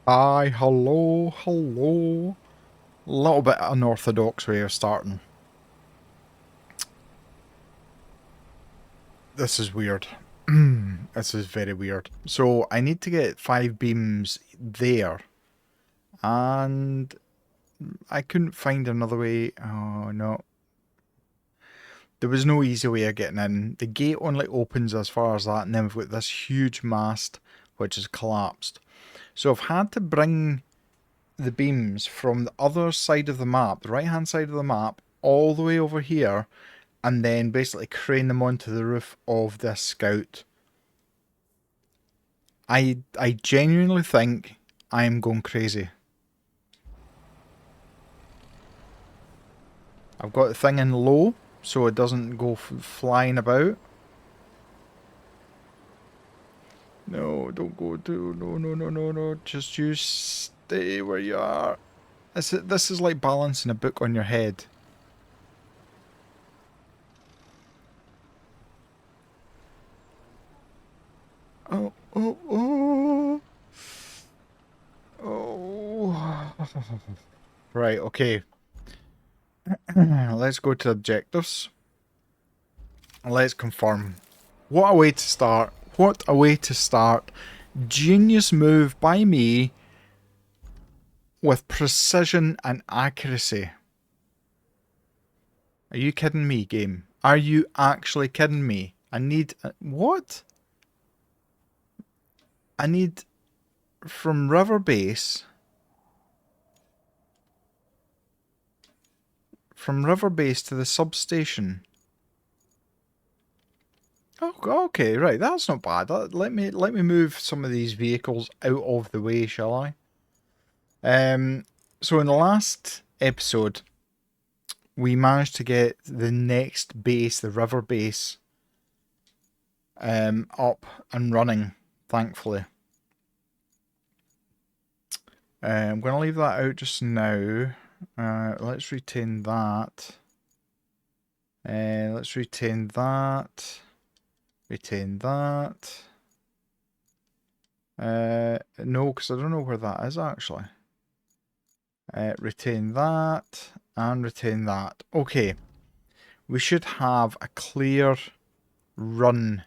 Hi, hello, hello. A little bit unorthodox way of starting. This is weird. This is very weird. So I need to get 5 beams there, and I couldn't find another way. Oh no. There was no easy way of getting in. The gate only opens as far as that, and then we've got this huge mast which has collapsed. So I've had to bring the beams from the other side of the map, the right hand side of the map, all the way over here, and then basically crane them onto the roof of this scout. I genuinely think I am going crazy. I've got the thing in low so it doesn't go flying about. No, don't go to no no no no no. Just you stay where you are. This is like balancing a book on your head. Oh oh oh oh. Right, okay. Let's go to objectives. Let's confirm. What a way to start. What a way to start. Genius move by me with precision and accuracy. Are you kidding me, game? Are you actually kidding me? I need... what? I need from river base... From river base to the substation. Oh, okay, right. That's not bad. Let me move some of these vehicles out of the way, shall I? So in the last episode, we managed to get the next base, the river base, up and running, thankfully. I'm going to leave that out just now. Let's retain that. Let's retain that. Retain that. No, because I don't know where that is actually. Retain that and retain that. Okay. We should have a clear run.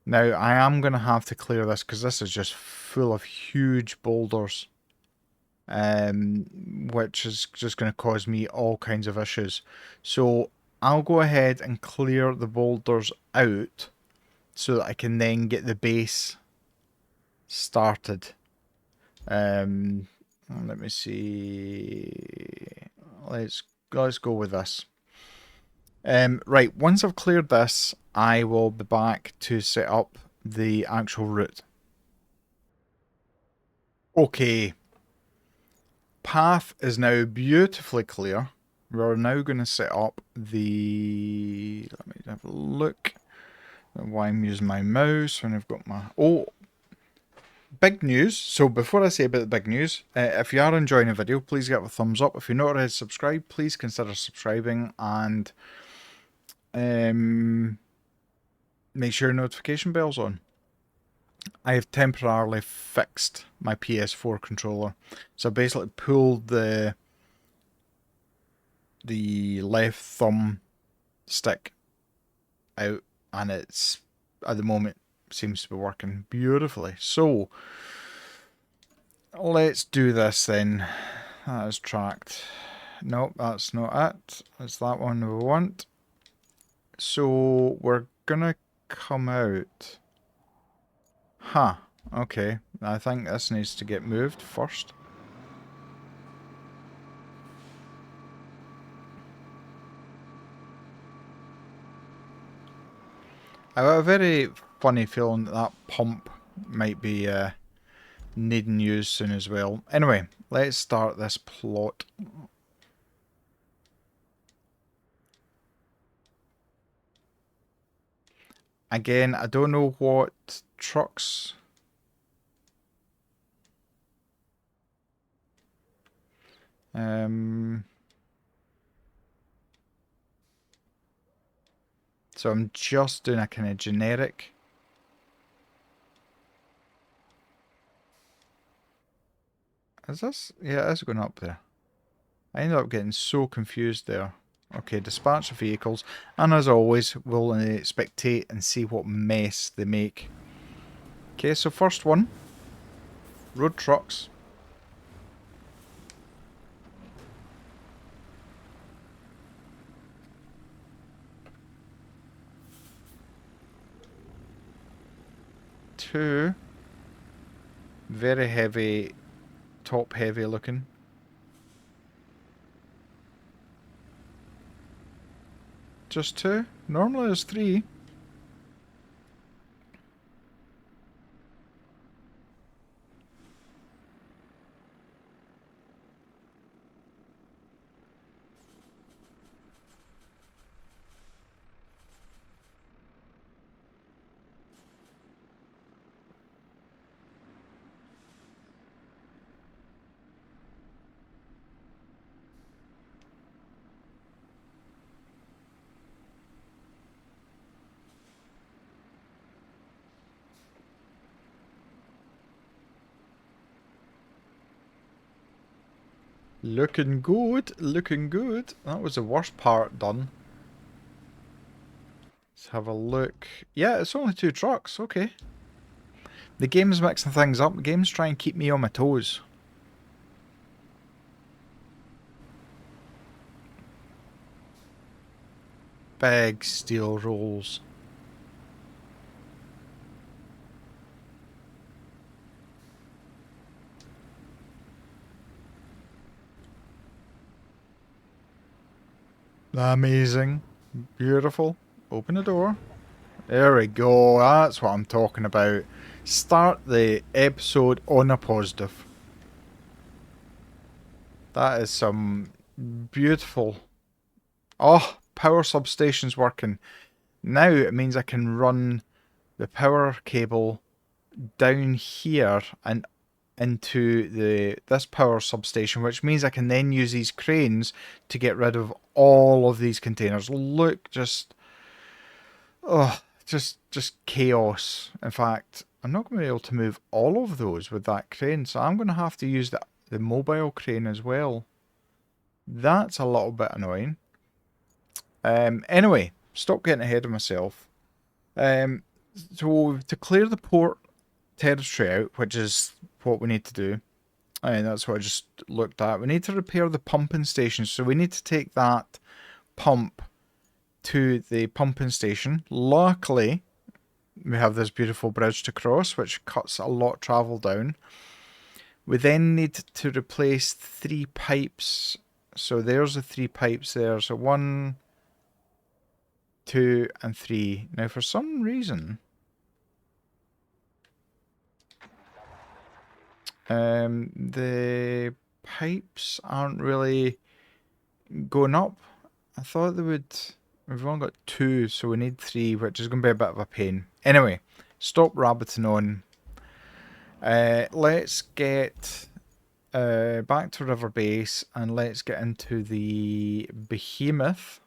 Now, I am going to have to clear this because this is just full of huge boulders. Which is just going to cause me all kinds of issues. So, I'll go ahead and clear the boulders out so that I can then get the base started. Let me see. Let's go with this. Right, once I've cleared this, I will be back to set up the actual route. Okay. Path is now beautifully clear. We're now going to set up the... let me have a look. Why I'm using my mouse when I've got my... oh, big news. So before I say about the big news, if you are enjoying the video, please give it a thumbs up. If you're not already subscribed, please consider subscribing and make sure your notification bell's on. I have temporarily fixed my PS4 controller. So I basically pulled the left thumb stick out and it's at the moment seems to be working beautifully. So let's do this then. That is tracked. Nope, that's not it. It's that one we want. So we're gonna come out. Huh. Okay. I think this needs to get moved first. I got a very funny feeling that that pump might be needing use soon as well. Anyway, let's start this plot. Again, I don't know what trucks... so I'm just doing a kind of generic. Is this? Yeah, it is going up there. I ended up getting so confused there. Okay, dispatch the vehicles. And as always, we'll spectate and see what mess they make. Okay, so first one. Road trucks. Two. Very heavy, top heavy looking. Just two? Normally there's three. Looking good, looking good. That was the worst part done. Let's have a look. Yeah, it's only two trucks, okay. The game's mixing things up. The game's trying to keep me on my toes. Big steel rolls. Amazing. Beautiful. Open the door. There we go. That's what I'm talking about. Start the episode on a positive. That is some beautiful... Oh, power substation's working. Now it means I can run the power cable down here and into this power substation, which means I can then use these cranes to get rid of all of these containers. Look, just chaos. In fact, I'm not going to be able to move all of those with that crane, so I'm going to have to use the mobile crane as well. That's a little bit annoying. Anyway, stop getting ahead of myself. So to clear the port territory out, which is what we need to do, and that's what I just looked at. We need to repair the pumping station, so we need to take that pump to the pumping station. Luckily, we have this beautiful bridge to cross, which cuts a lot of travel down. We then need to replace 3 pipes. So there's the 3 pipes there. So 1, 2, and 3. Now, for some reason, the pipes aren't really going up. I thought they would... We've only got 2, so we need 3, which is going to be a bit of a pain. Anyway, stop rabbiting on. Let's get back to River Base, and let's get into the Behemoth.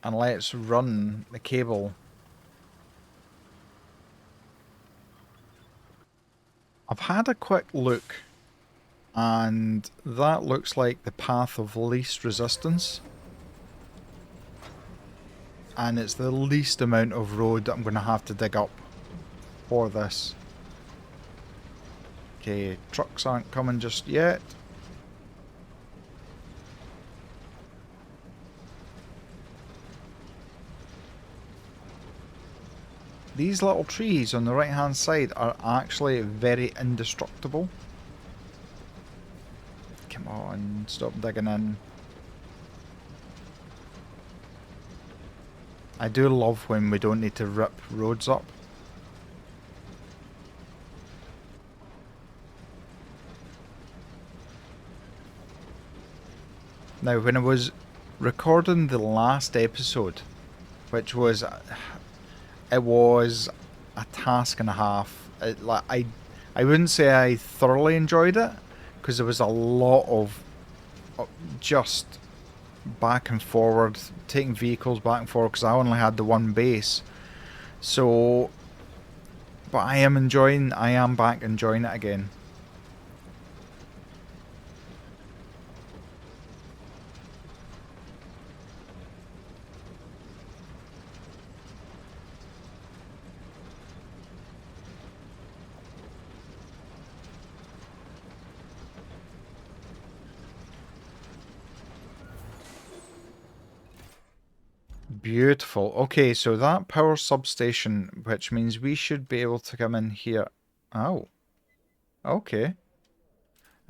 And let's run the cable. I've had a quick look, and that looks like the path of least resistance. And it's the least amount of road that I'm going to have to dig up for this. Okay, trucks aren't coming just yet. These little trees on the right hand side are actually very indestructible. Come on, stop digging in. I do love when we don't need to rip roads up. Now, when I was recording the last episode, which was... It was a task and a half. I wouldn't say I thoroughly enjoyed it, because there was a lot of just back and forward, taking vehicles back and forward, because I only had the one base. So, but I am back enjoying it again. Beautiful. Okay, so that power substation, which means we should be able to come in here. Oh, okay.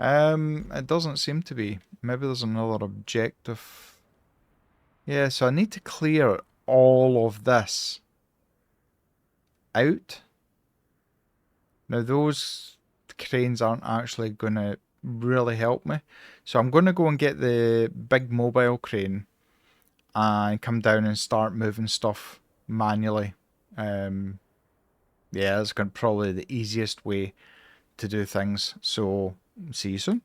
It doesn't seem to be. Maybe there's another objective. Yeah, so I need to clear all of this out. Now those cranes aren't actually going to really help me. So I'm going to go and get the big mobile crane and come down and start moving stuff manually. Yeah, that's probably the easiest way to do things. So, see you soon.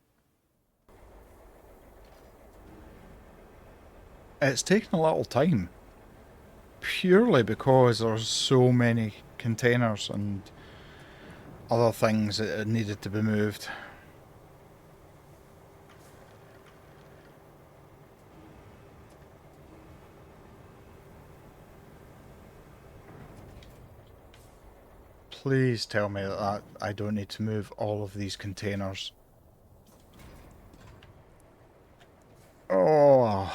It's taken a little time, purely because there's so many containers and other things that needed to be moved. Please tell me that I don't need to move all of these containers. Oh.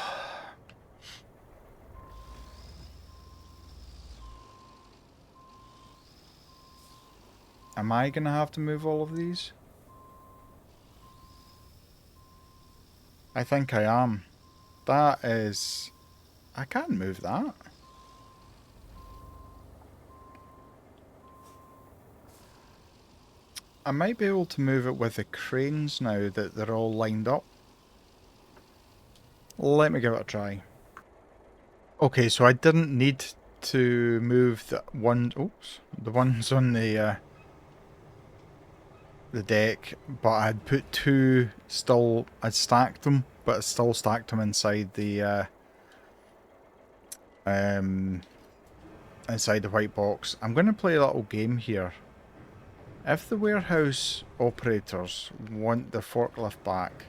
Am I going to have to move all of these? I think I am. That is... I can't move that. I might be able to move it with the cranes now that they're all lined up. Let me give it a try. Okay, so I didn't need to move the one... Oops. The ones on the deck, but I had put two still... I'd stacked them, but I still stacked them inside the... inside the white box. I'm going to play a little game here. If the warehouse operators want their forklift back,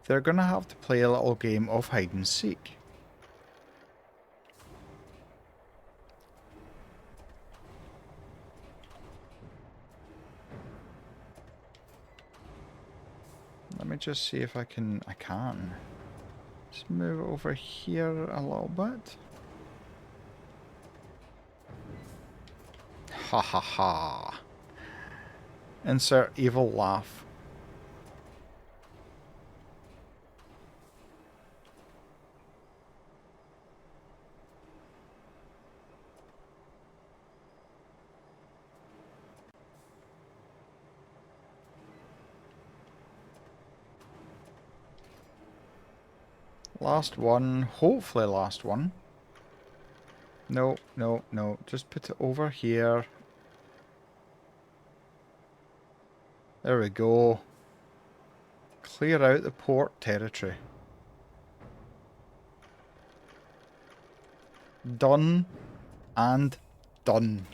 they're going to have to play a little game of hide and seek. Let me just see if I can... I can. Just move it over here a little bit. Ha ha ha. Insert evil laugh. Last one. Hopefully last one. No, no, no. Just put it over here. There we go. Clear out the port territory. Done and done.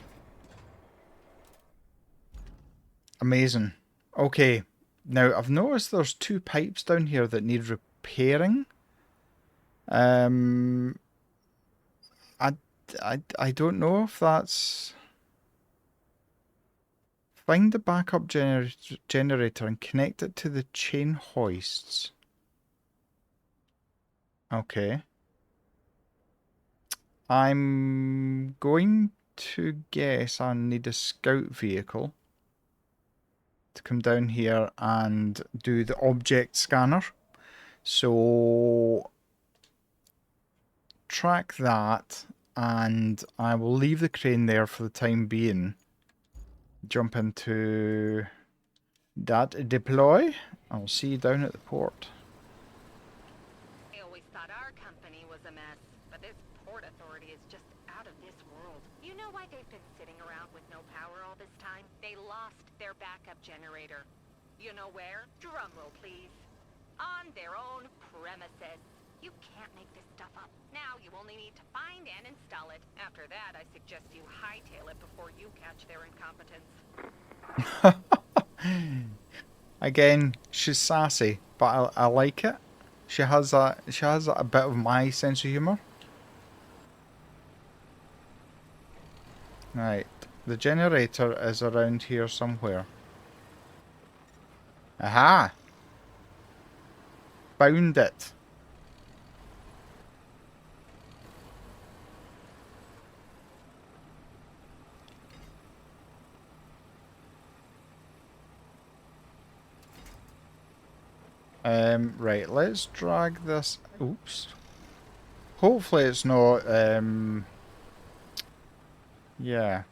Amazing. Okay. Now, I've noticed there's two pipes down here that need repairing. I don't know if that's... Find the backup generator and connect it to the chain hoists. Okay. I'm going to guess I need a scout vehicle to come down here and do the object scanner. So track that, and I will leave the crane there for the time being. Jump into that deploy. I'll see you down at the port. I always thought our company was a mess, but this port authority is just out of this world. You know why they've been sitting around with no power all this time? They lost their backup generator. You know where? Drumroll, please. On their own premises. You can't make this stuff up. Now you only need to find and install it. After that, I suggest you hightail it before you catch their incompetence. Again, she's sassy, but I like it. She has a bit of my sense of humour. Right, the generator is around here somewhere. Aha! Found it. Right, let's drag this. Oops. Hopefully it's not, yeah.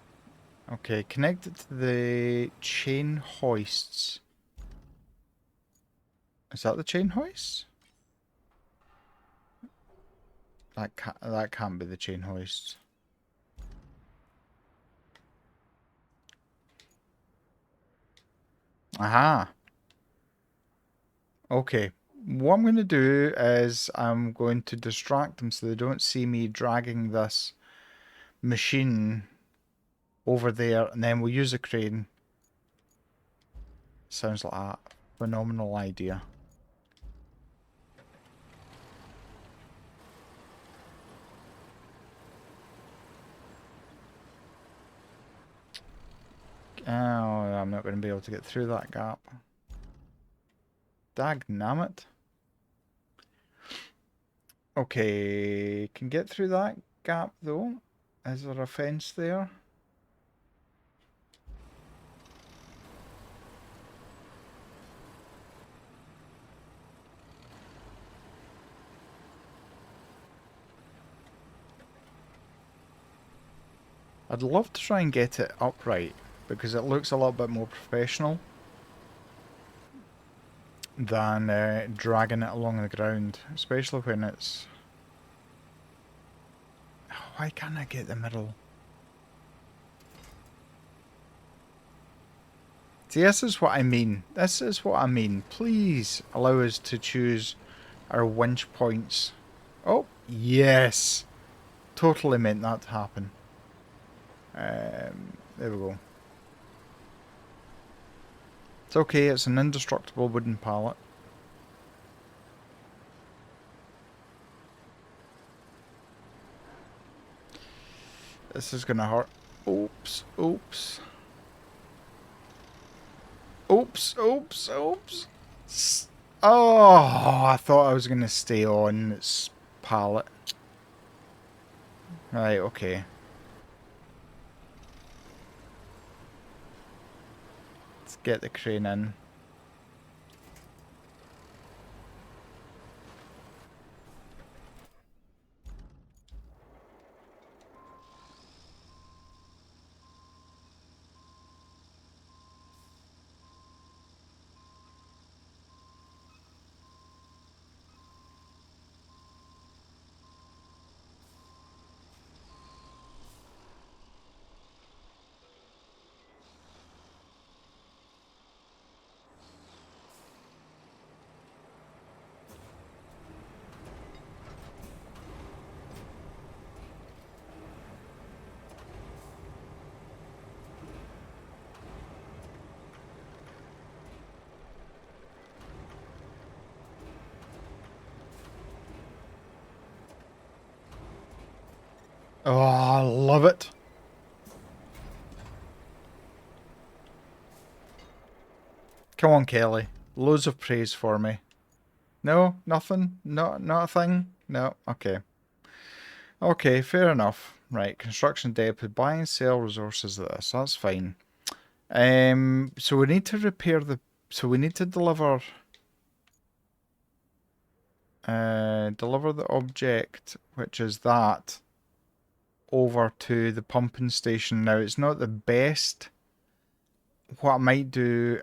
Okay, connect it to the chain hoists. Is that the chain hoists? That can't be the chain hoists. Aha. Okay. What I'm going to do is I'm going to distract them so they don't see me dragging this machine over there, and then we'll use a crane. Sounds like a phenomenal idea. Oh, I'm not going to be able to get through that gap. Dagnammit. Okay, can get through that gap though. Is there a fence there? I'd love to try and get it upright because it looks a little bit more professional than dragging it along the ground, especially when it's... Oh, why can't I get the middle? See, this is what I mean. This is what I mean. Please allow us to choose our winch points. Oh, yes. Totally meant that to happen. There we go. It's okay, it's an indestructible wooden pallet. This is gonna hurt. Oops, oops. Oops, oops, oops. Oh, I thought I was gonna stay on its pallet. Right, okay. Let's get the crane in. Oh, I love it. Come on, Kelly. Loads of praise for me. No? Nothing? Not a thing? No? Okay. Okay, fair enough. Right, construction depot, buy and sell resources of this. That's fine. So we need to repair the... So we need to deliver... deliver the object, which is that, over to the pumping station. Now, it's not the best. What I might do,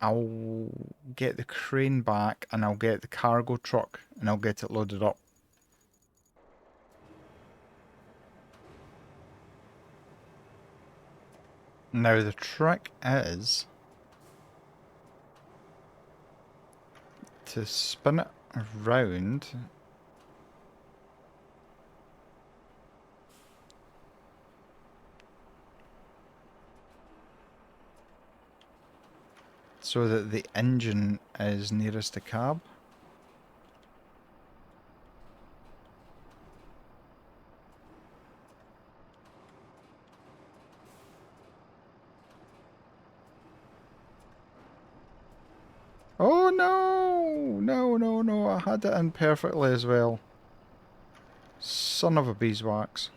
I'll get the crane back and I'll get the cargo truck and I'll get it loaded up. Now, the trick is to spin it around. So that the engine is nearest the cab. Oh no! No, no, no, I had it in perfectly as well. Son of a beeswax.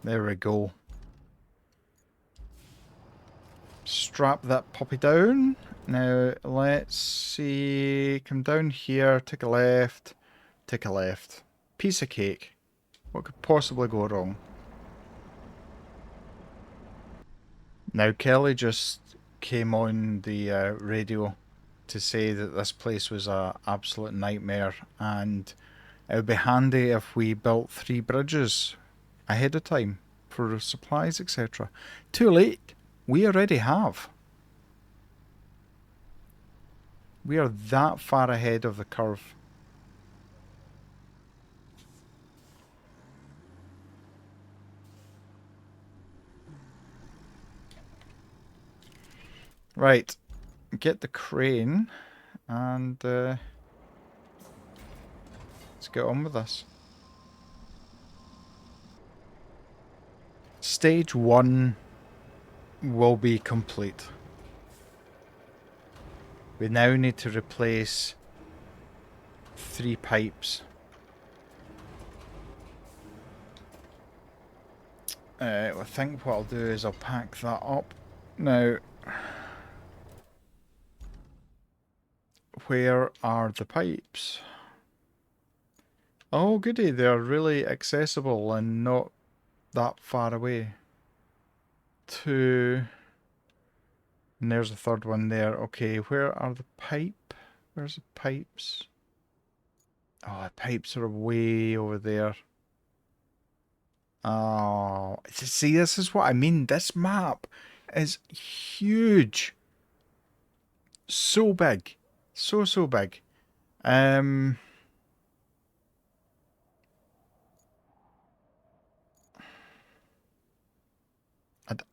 There we go. Strap that puppy down Now, let's see. Come down here, take a left, take a left. Piece of cake. What could possibly go wrong? Now, Kelly just came on the radio to say that this place was a absolute nightmare, and it would be handy if we built 3 bridges ahead of time for supplies, etc. Too late. We already have. We are that far ahead of the curve. Right. Get the crane and let's get on with this. Stage 1 will be complete. We now need to replace 3 pipes. I think what I'll do is I'll pack that up. Now, where are the pipes? Oh goody, they're really accessible and not that far away. 2... And there's a third one there. Okay, where are the pipe? Where's the pipes? Oh, the pipes are way over there. Oh, see, this is what I mean. This map is huge. So big. So big. I'd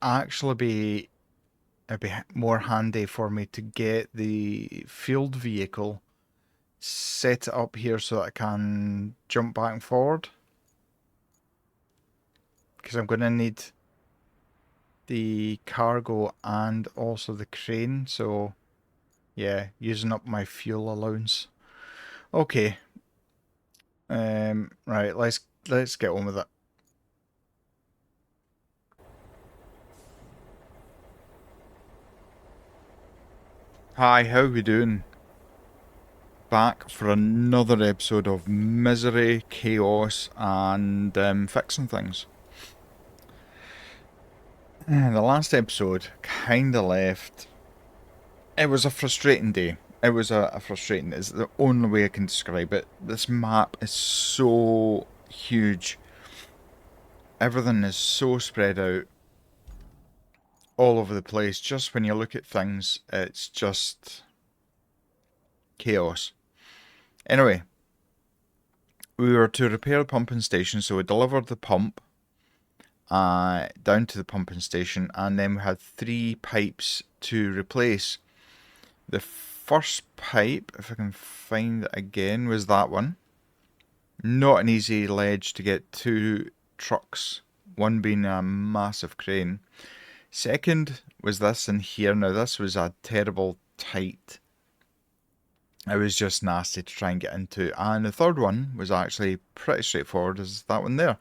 actually be... It'd be more handy for me to get the field vehicle, set it up here so that I can jump back and forward. Because I'm going to need the cargo and also the crane, so yeah, using up my fuel allowance. Okay. Right, let's get on with it. Hi, how we doing? Back for another episode of misery, chaos, and fixing things. The last episode kinda left. It was a frustrating day. It was a frustrating. It's the only way I can describe it. This map is so huge. Everything is so spread out all over the place. Just when you look at things, it's just chaos. Anyway, we were to repair the pumping station, so we delivered the pump down to the pumping station, and then we had 3 pipes to replace. The first pipe, if I can find it again, was that one. Not an easy ledge to get 2 trucks, one being a massive crane. Second was this in here. Now this was a terrible tight. It was just nasty to try and get into. And the third one was actually pretty straightforward, as that one there.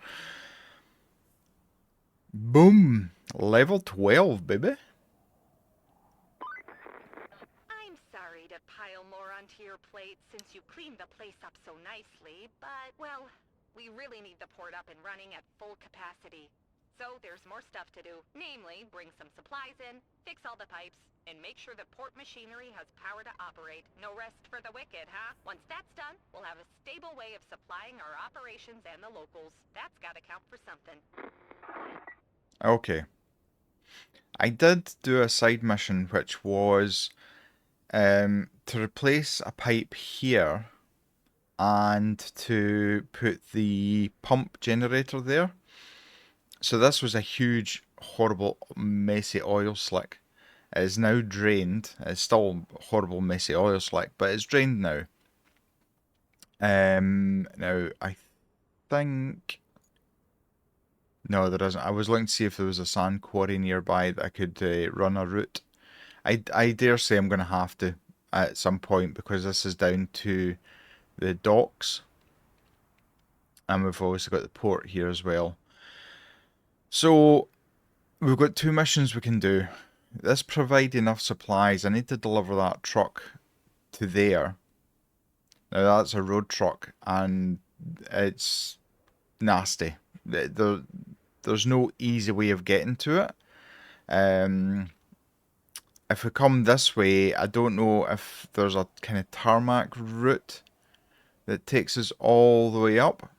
Boom! Level 12, baby. I'm sorry to pile more onto your plate since you cleaned the place up so nicely, but, well, we really need the port up and running at full capacity. So there's more stuff to do, namely bring some supplies in, fix all the pipes, and make sure the port machinery has power to operate. No rest for the wicked, huh? Once that's done, we'll have a stable way of supplying our operations and the locals. That's gotta count for something. Okay. I did do a side mission which was to replace a pipe here and to put the pump generator there. So this was a huge, horrible, messy oil slick. It is now drained. It's still horrible, messy oil slick, but it's drained now. Now I think... No, there isn't. I was looking to see if there was a sand quarry nearby that I could run a route. I dare say I'm going to have to at some point, because this is down to the docks. And we've obviously got the port here as well. So, we've got 2 missions we can do. This provide enough supplies. I need to deliver that truck to there. Now that's a road truck and it's nasty. There's no easy way of getting to it. Um, if we come this way, I don't know if there's a kind of tarmac route that takes us all the way up.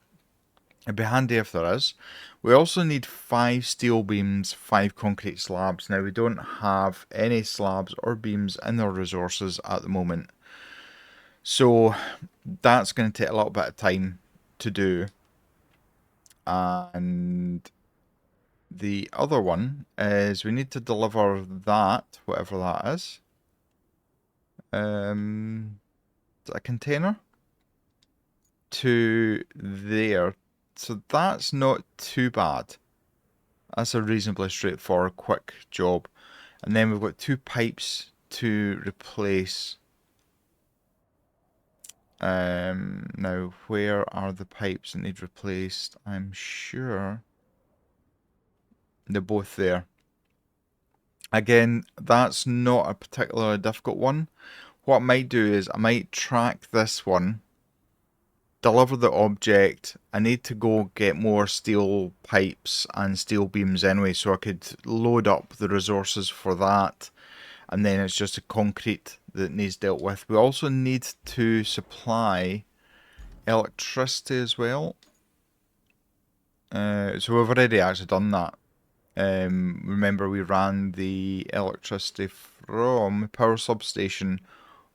It'd be handy if there is. We also need 5 steel beams, 5 concrete slabs. Now we don't have any slabs or beams in our resources at the moment. So that's going to take a little bit of time to do. And the other one is we need to deliver that, whatever that is. Is it a container? To there. So that's not too bad. That's a reasonably straightforward, quick job. And then we've got 2 pipes to replace. Now, where are the pipes that need replaced? I'm sure they're both there. Again, that's not a particularly difficult one. What I might do is I might track this one, deliver the object. I need to go get more steel pipes and steel beams anyway, so I could load up the resources for that. And then it's just a concrete that needs dealt with. We also need to supply electricity as well. So we've already actually done that. Remember, we ran the electricity from power substation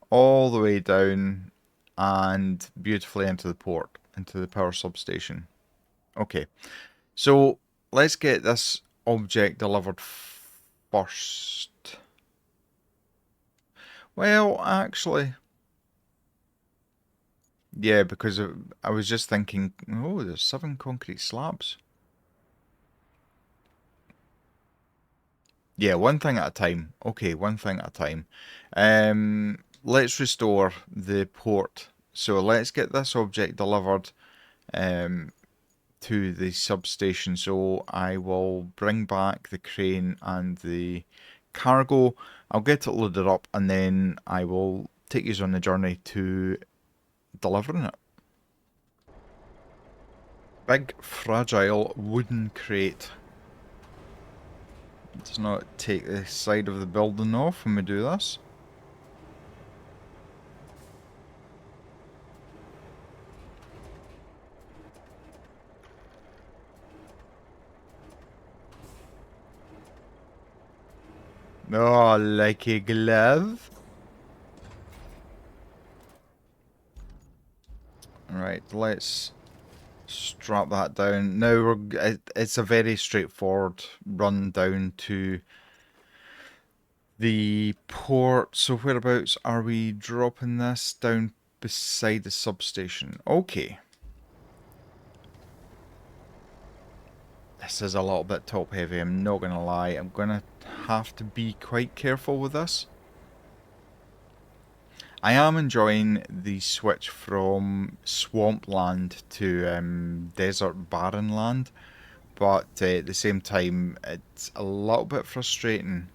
all the way down and beautifully into the port, into the power substation. Okay, so let's get this object delivered first. Well, actually, yeah, because I was just thinking, oh, there's 7 concrete slabs. Yeah, one thing at a time. Okay, one thing at a time. Let's restore the port. So let's get this object delivered to the substation. So I will bring back the crane and the cargo. I'll get it loaded up and then I will take you on the journey to delivering it. Big, fragile wooden crate. Does not take the side of the building off when we do this. Oh, like a glove. Right, let's strap that down. Now it's a very straightforward run down to the port. So whereabouts are we dropping this? Down beside the substation. Okay. This is a little bit top heavy, I'm not going to lie. I'm going to have to be quite careful with this. I am enjoying the switch from swampland to desert barren land, but at the same time it's a little bit frustrating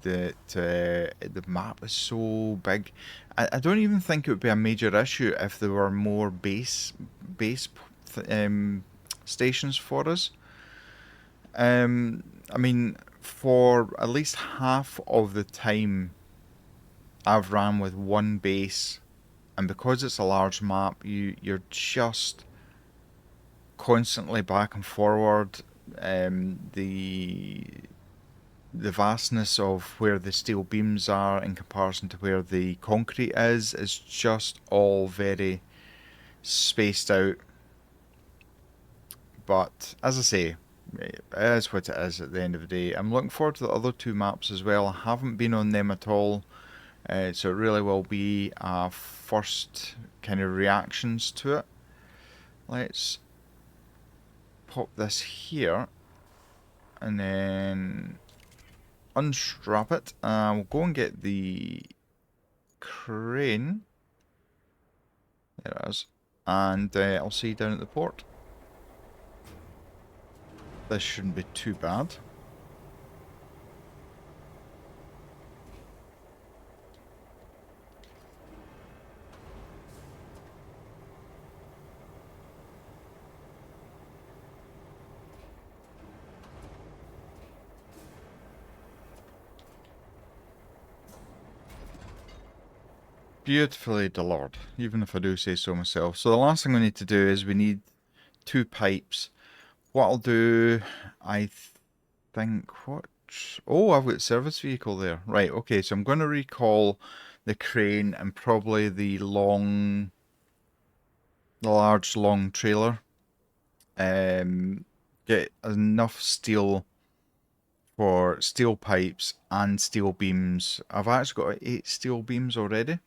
that the map is so big. I don't even think it would be a major issue if there were more base stations for us. I mean, for at least half of the time I've ran with one base, and because it's a large map, you're just constantly back and forward. The vastness of where the steel beams are in comparison to where the concrete is just all very spaced out. But as I say, it is what it is at the end of the day. I'm looking forward to the other 2 maps as well. I haven't been on them at all. So it really will be a first kind of reactions to it. Let's pop this here and then unstrap it. We'll go and get the crane. There it is. And I'll see you down at the port. This shouldn't be too bad. Beautifully delivered, even if I do say so myself. So the last thing we need to do is we need 2 pipes. What I'll do, I think, what? Oh, I've got service vehicle there. Right, okay, so I'm going to recall the crane and probably the large long trailer. Get enough steel for steel pipes and steel beams. I've actually got 8 steel beams already.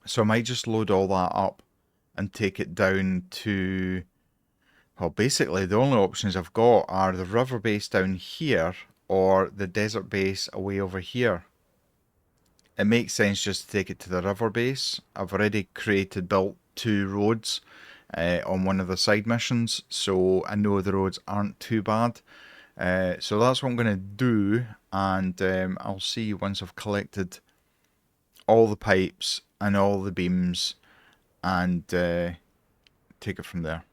So I might just load all that up and take it down to... Well, basically the only options I've got are the river base down here or the desert base away over here. It makes sense just to take it to the river base. I've already built 2 roads on one of the side missions, so I know the roads aren't too bad. So that's what I'm going to do, and I'll see once I've collected all the pipes and all the beams and take it from there.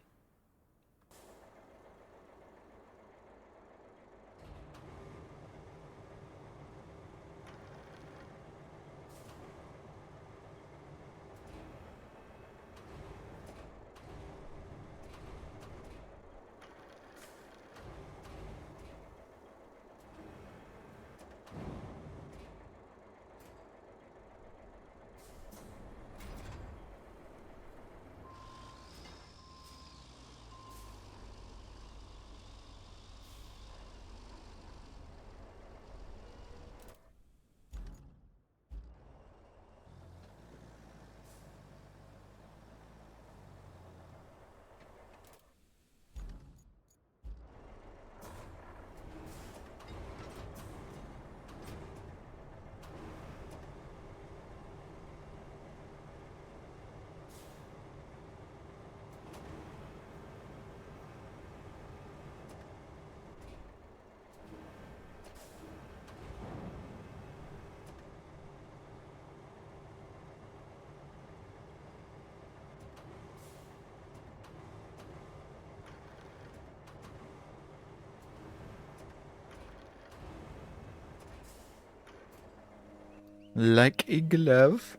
Like a glove.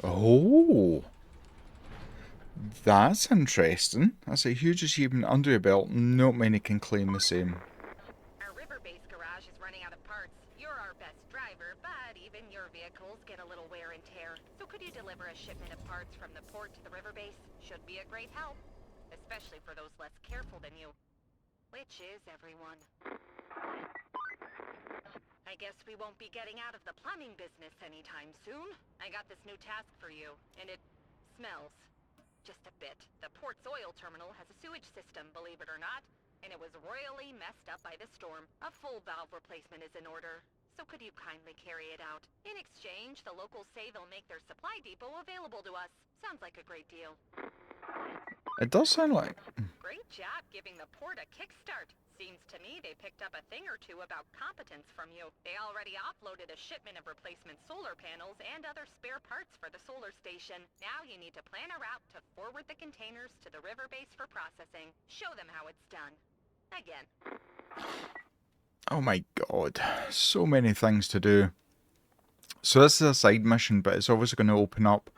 Oh, that's interesting. That's a huge achievement under your belt. Not many can claim the same. Our river base garage is running out of parts. You're our best driver, but even your vehicles get a little wear and tear. So could you deliver a shipment of parts from the port to the river base? Should be a great help, especially for those less careful than you. Which is everyone. I guess we won't be getting out of the plumbing business anytime soon. I got this new task for you, and it smells. Just a bit. The port's oil terminal has a sewage system, believe it or not, and it was royally messed up by the storm. A full valve replacement is in order. So could you kindly carry it out? In exchange, the locals say they'll make their supply depot available to us. Sounds like a great deal. It does sound like... Great job giving the port a kickstart. Seems to me they picked up a thing or two about competence from you. They already offloaded a shipment of replacement solar panels and other spare parts for the solar station. Now you need to plan a route to forward the containers to the river base for processing. Show them how it's done. Again. Oh my god. So many things to do. So this is a side mission, but it's obviously going to open up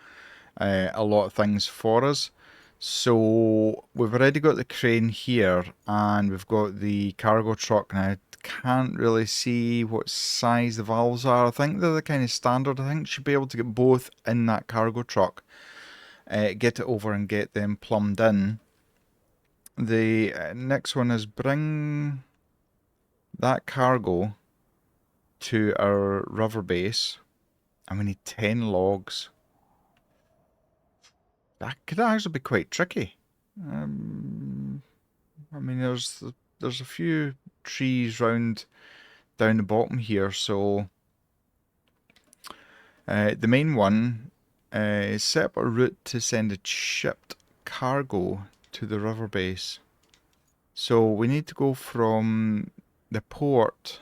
a lot of things for us. So we've already got the crane here, and we've got the cargo truck. Now I can't really see what size the valves are. I think they're the kind of standard. I think should be able to get both in that cargo truck. Get it over and get them plumbed in. The next one is bring that cargo to our river base, and we need 10 logs. That could actually be quite tricky. I mean, there's a few trees round down the bottom here, so the main one is set up a route to send a shipped cargo to the river base. So we need to go from the port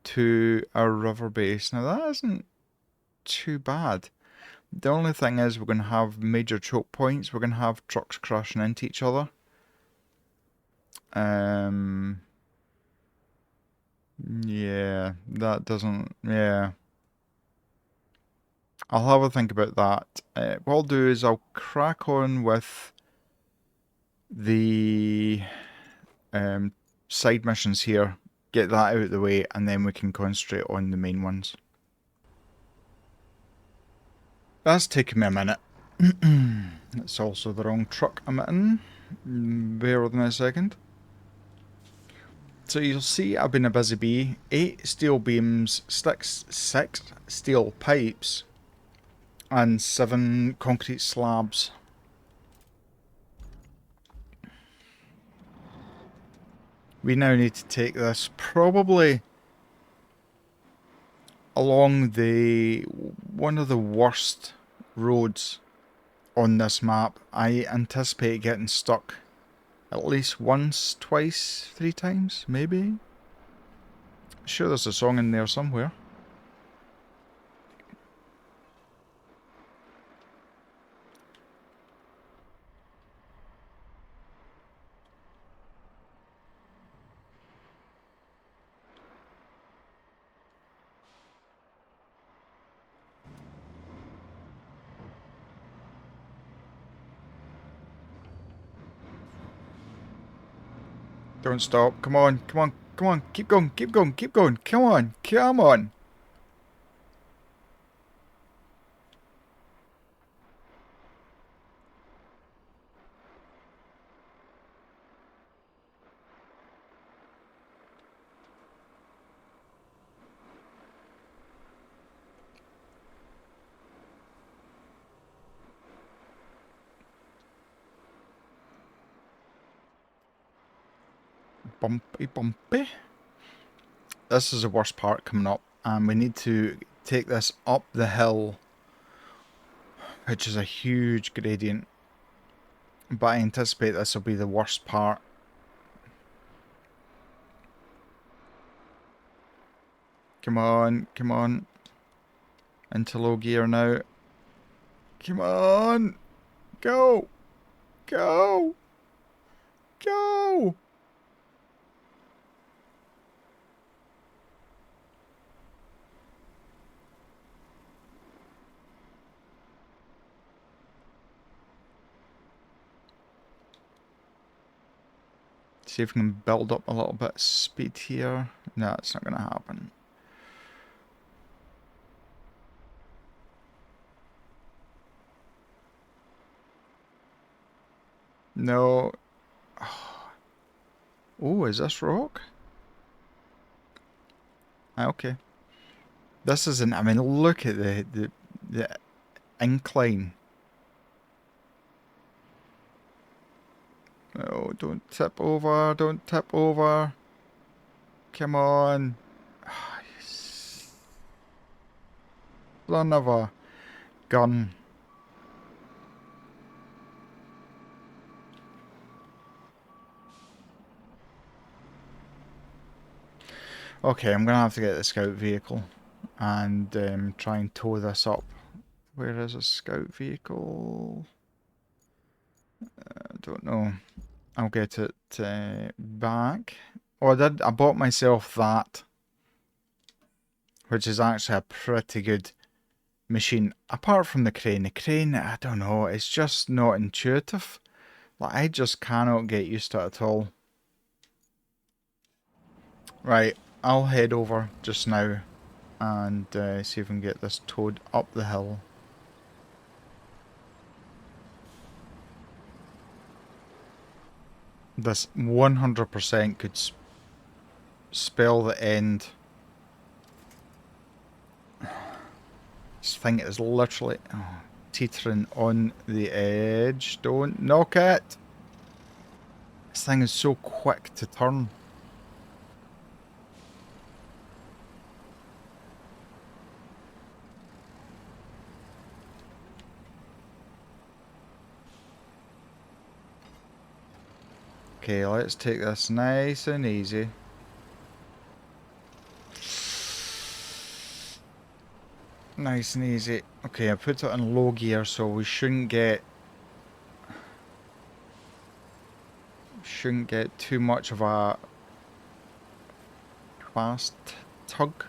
to our river base. Now that isn't too bad. The only thing is we're going to have major choke points. We're going to have trucks crashing into each other. Yeah, that doesn't. Yeah. I'll have a think about that. What I'll do is I'll crack on with the um, side missions here, get that out of the way, and then we can concentrate on the main ones. That's taken me a minute. It's also the wrong truck I'm in. Bear with me a second. So you'll see I've been a busy bee. 8 steel beams, 6 steel pipes, and 7 concrete slabs. We now need to take this probably along the one of the worst roads on this map. I anticipate getting stuck at least once, twice, 3 times, maybe. Sure, there's a song in there somewhere. Don't stop. Come on, come on, come on. Keep going, keep going, keep going. Come on, come on. Bumpy, bumpy. This is the worst part coming up, and we need to take this up the hill, which is a huge gradient. But I anticipate this will be the worst part. Come on, come on. Into low gear now. Come on. Go. Go. Go. See if we can build up a little bit of speed here. No, it's not going to happen. No. Oh, is this rock? Okay. This isn't. I mean, look at the incline. Oh, don't tip over. Don't tip over. Come on. Son of a gun. Okay, I'm gonna have to get the scout vehicle and try and tow this up. Where is a scout vehicle? I don't know. I'll get it back. Oh, I bought myself that, which is actually a pretty good machine. Apart from the crane, I don't know, it's just not intuitive. Like, I just cannot get used to it at all. Right, I'll head over just now and see if we can get this towed up the hill. This 100% could spell the end. This thing is literally teetering on the edge. Don't knock it! This thing is so quick to turn. Okay, let's take this nice and easy. Nice and easy. Okay, I put it in low gear so we shouldn't get too much of a fast tug.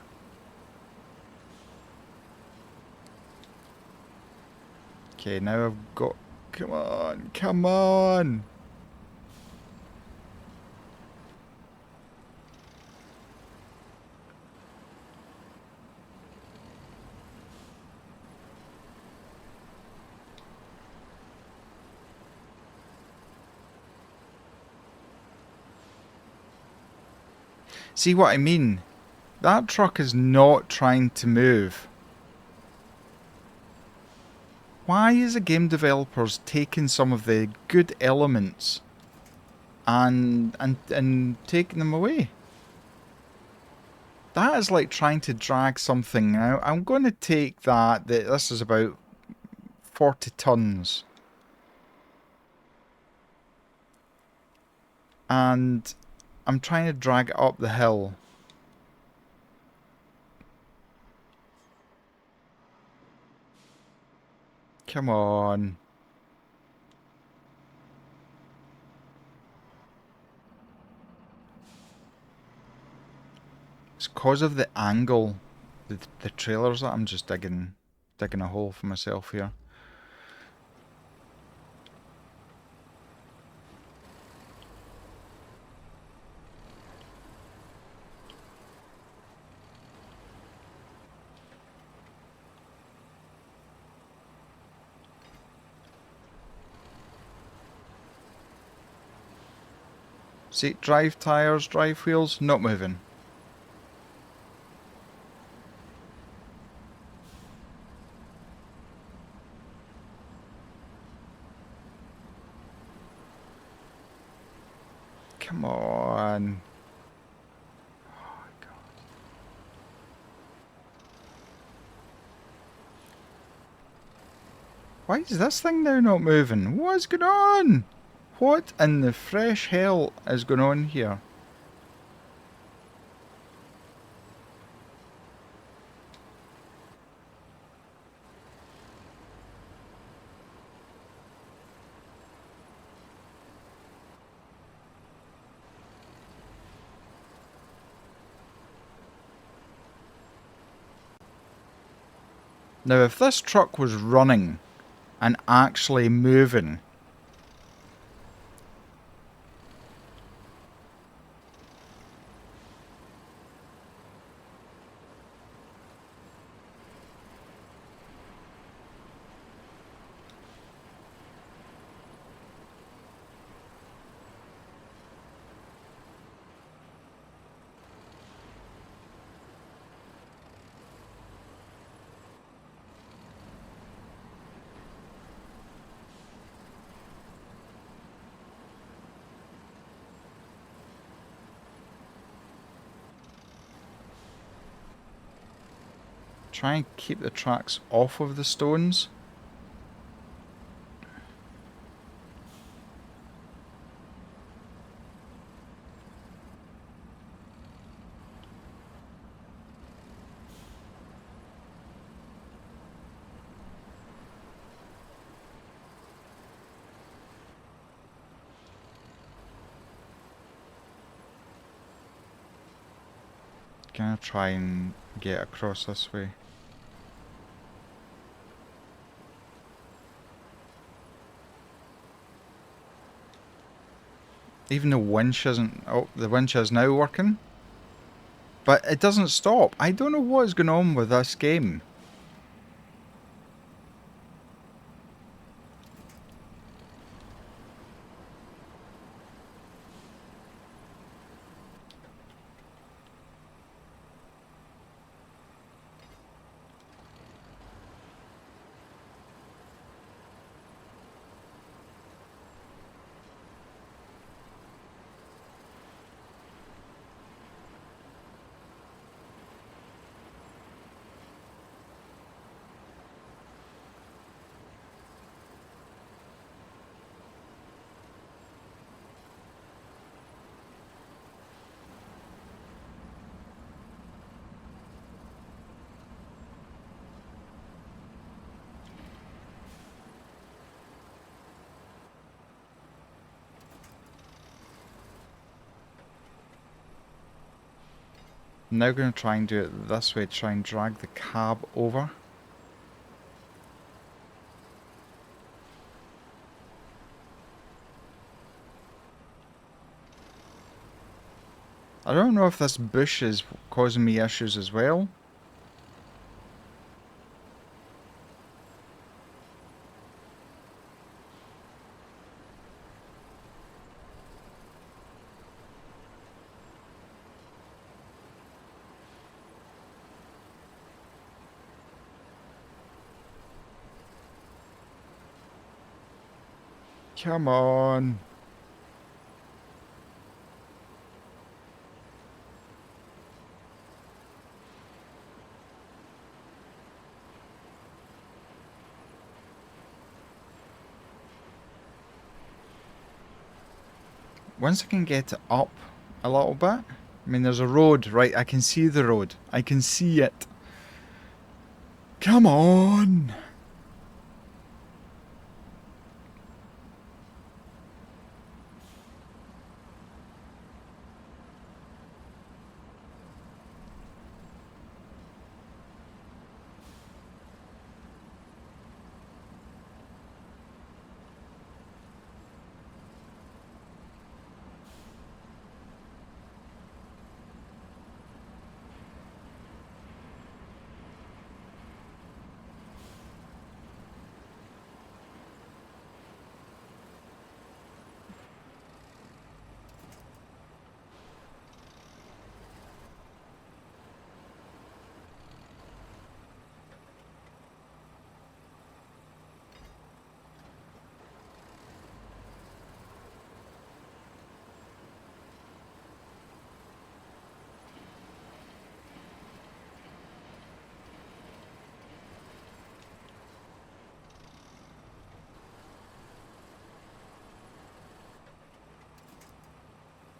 Okay, now I've got... Come on, come on! See what I mean? That truck is not trying to move. Why is the game developers taking some of the good elements and taking them away? That is like trying to drag something out. I'm going to take that this is about 40 tons. And I'm trying to drag it up the hill. Come on. It's because of the angle. The trailers that I'm just digging a hole for myself here. See, drive tires, drive wheels, not moving. Come on. Oh my God. Why is this thing now not moving? What's going on? What in the fresh hell is going on here? Now, if this truck was running and actually moving, try and keep the tracks off of the stones. Gonna try and get across this way. Even the winch isn't... Oh, the winch is now working. But it doesn't stop. I don't know what is going on with this game. I'm now going to try and do it this way, try and drag the cab over. I don't know if this bush is causing me issues as well. Come on. Once I can get it up a little bit. I mean, there's a road, right? I can see the road. I can see it. Come on.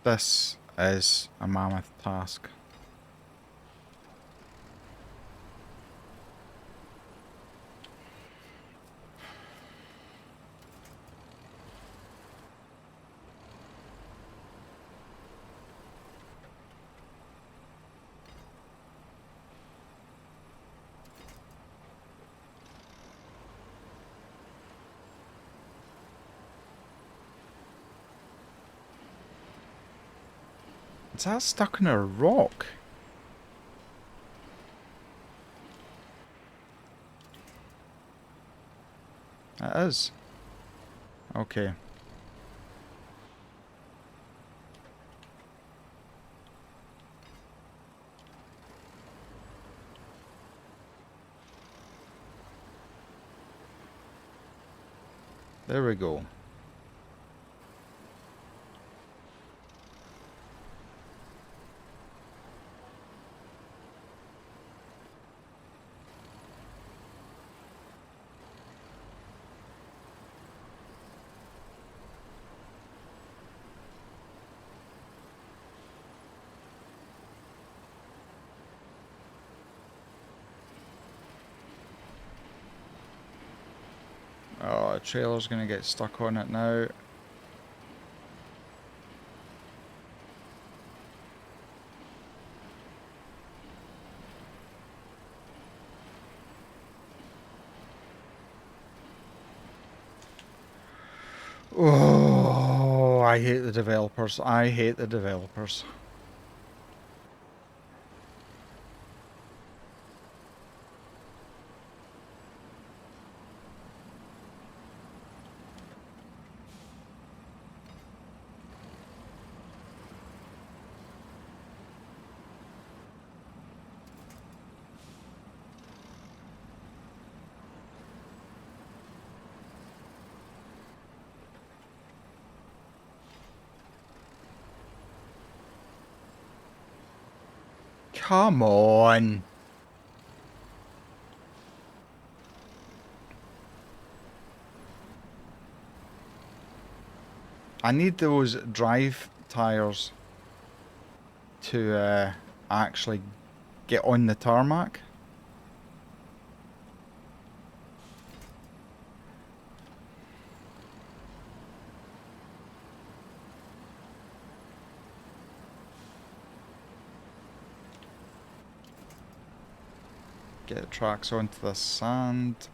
This is a mammoth task. Is that stuck in a rock? It is. Okay. There we go. Oh, the trailer's gonna get stuck on it now. Oh, I hate the developers. I hate the developers. Come on. I need those drive tires to actually get on the tarmac. Get the tracks onto the sand.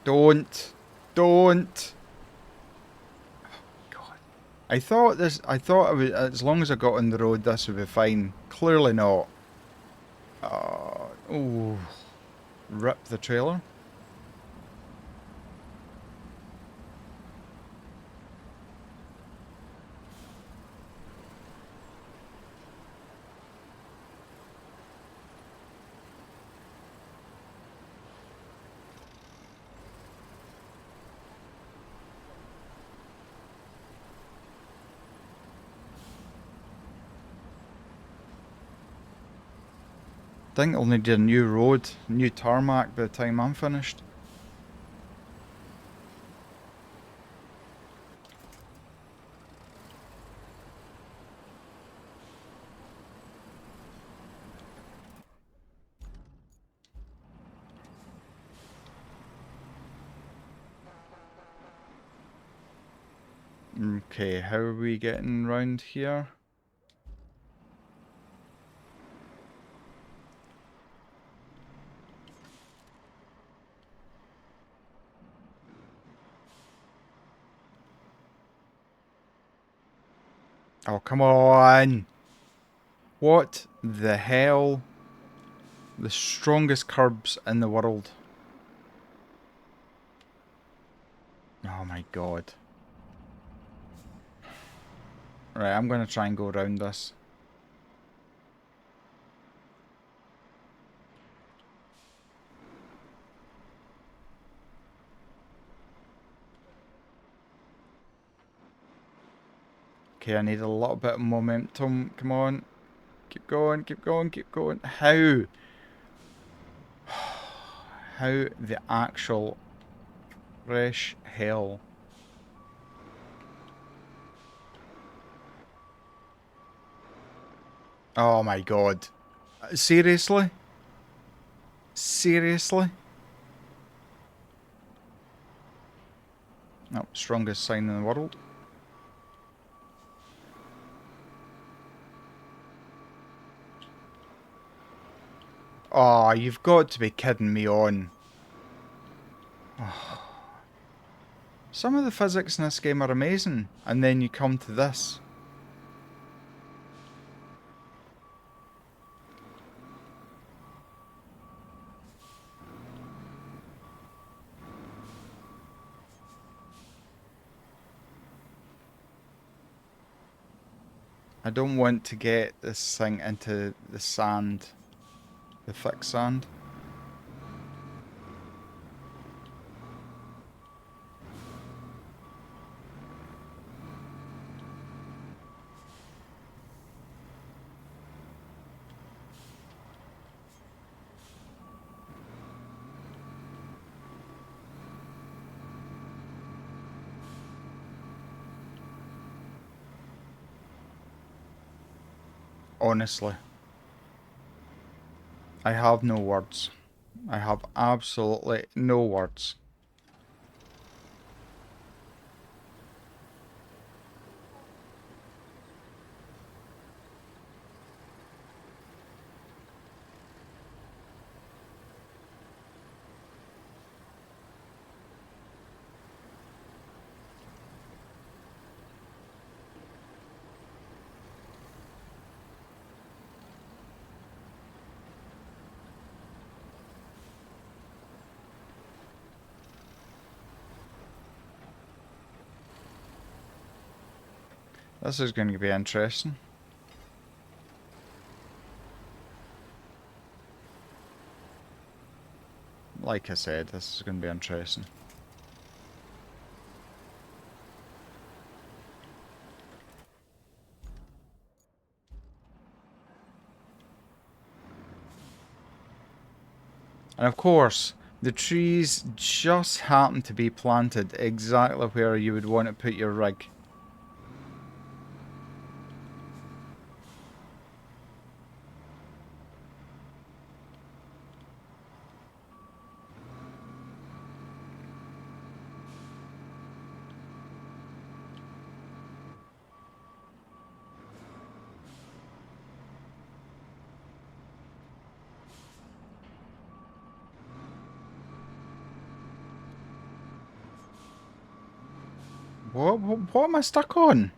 Don't. Don't. God. I thought I was, as long as I got on the road, this would be fine. Clearly not. Oh. Rip the trailer. I think I'll need a new road, new tarmac by the time I'm finished. Okay, how are we getting round here? Oh, come on! What the hell? The strongest curbs in the world. Oh my god. Right, I'm gonna try and go around this. Okay, I need a little bit of momentum. Come on. Keep going, keep going, keep going. How? How the actual fresh hell? Oh my god. Seriously? Seriously? No, strongest sign in the world. Oh, you've got to be kidding me on. Oh. Some of the physics in this game are amazing, and then you come to this. I don't want to get this thing into the sand. The thick sand. Honestly. I have no words. I have absolutely no words. This is going to be interesting. Like I said, this is going to be interesting. And of course, the trees just happen to be planted exactly where you would want to put your rig. What am I stuck on?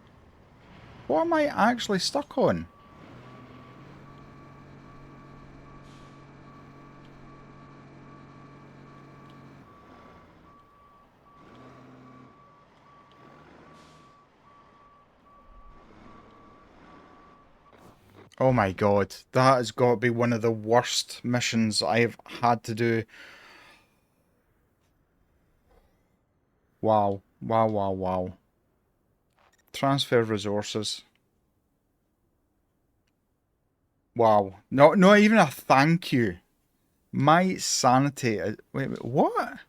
What am I actually stuck on? Oh my god, that has got to be one of the worst missions I've had to do. Wow, wow, wow, wow. Transfer resources. Wow, not even a thank you. My sanity. Wait, what?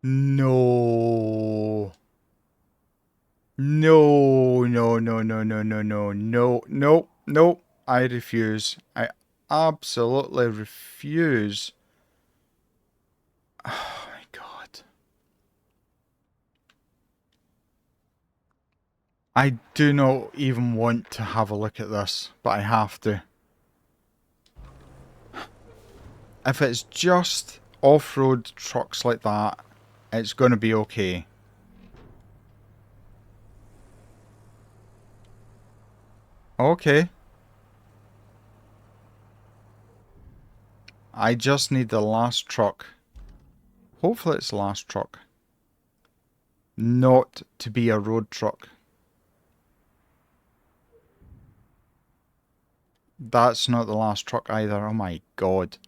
No. No, no, no, no, no, no, no, no, no, no. I refuse. I absolutely refuse. Oh my god. I do not even want to have a look at this, but I have to. If it's just off-road trucks like that, it's going to be okay. Okay. I just need the last truck. Hopefully it's the last truck. Not to be a road truck. That's not the last truck either. Oh my god.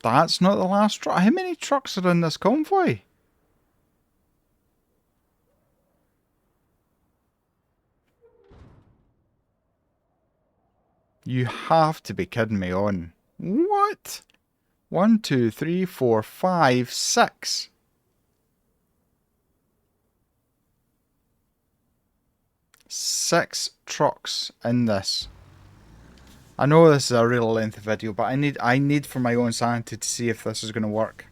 That's not the last truck. How many trucks are in this convoy? You have to be kidding me on. What? 1, 2, 3, 4, 5, 6. 6 trucks in this. I know this is a real lengthy video, but I need for my own sanity to see if this is going to work.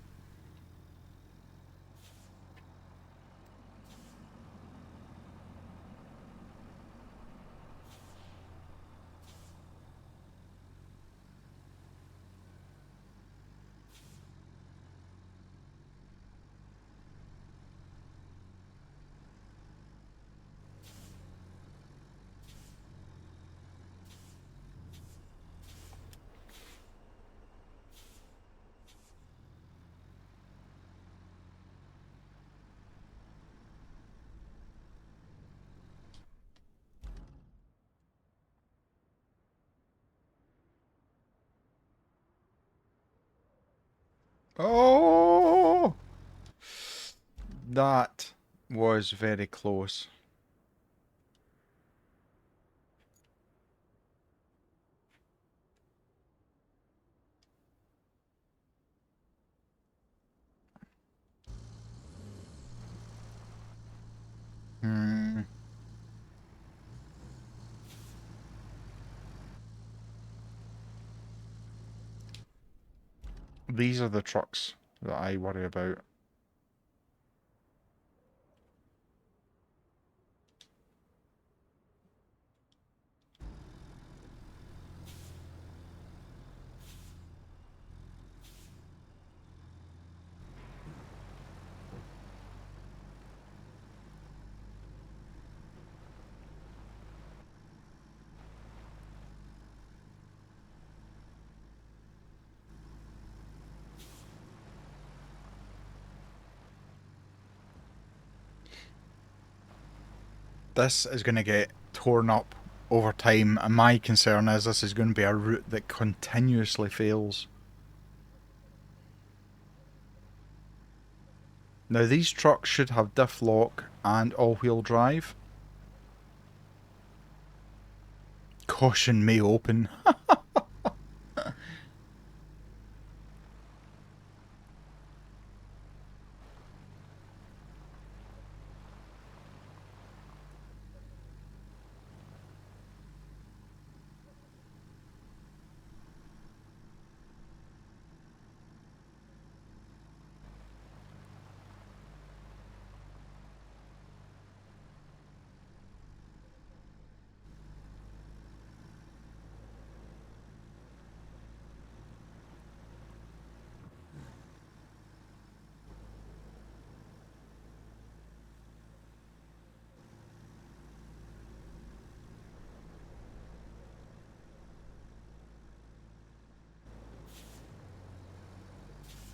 Oh! That was very close. Hmm. These are the trucks that I worry about. This is going to get torn up over time, and my concern is this is going to be a route that continuously fails. Now, these trucks should have diff lock and all-wheel drive. Caution may open.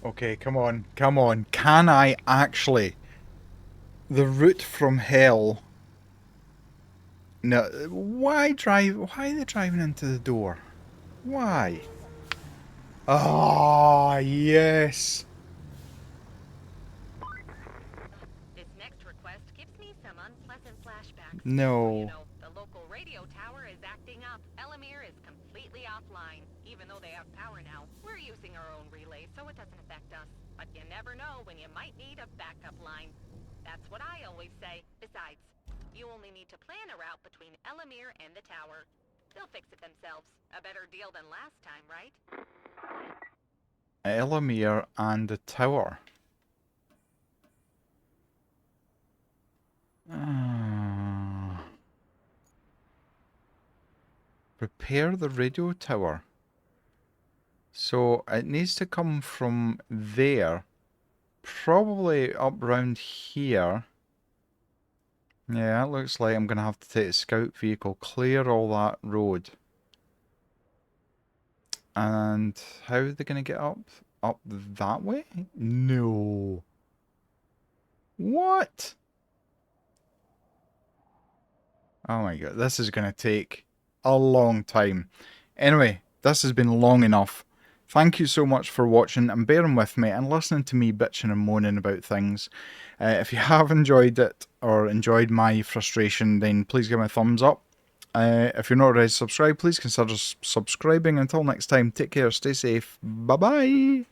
Okay, come on, come on. Can I actually? The route from hell. No, why drive? Why are they driving into the door? Why? Ah, yes. This next request gives me some unpleasant flashbacks. So, you No. know, the local radio tower is acting up. Elamir is completely offline. Even though they have power now, we're using our own relay, so it doesn't affect us. But you never know when you might need a backup line. That's what I always say. Besides, you only need to plan a route between Elamir and the tower. They'll fix it themselves. A better deal than last time, right? Elamir and the tower. Ah. Prepare the radio tower. So it needs to come from there. Probably up round here. Yeah, it looks like I'm going to have to take a scout vehicle, clear all that road. And how are they going to get up? Up that way? No. What? Oh my god, this is going to take a long time. Anyway, this has been long enough. Thank you so much for watching and bearing with me and listening to me bitching and moaning about things. If you have enjoyed it or enjoyed my frustration, then please give me a thumbs up. If you're not already subscribed, please consider subscribing. Until next time, take care, stay safe, bye bye.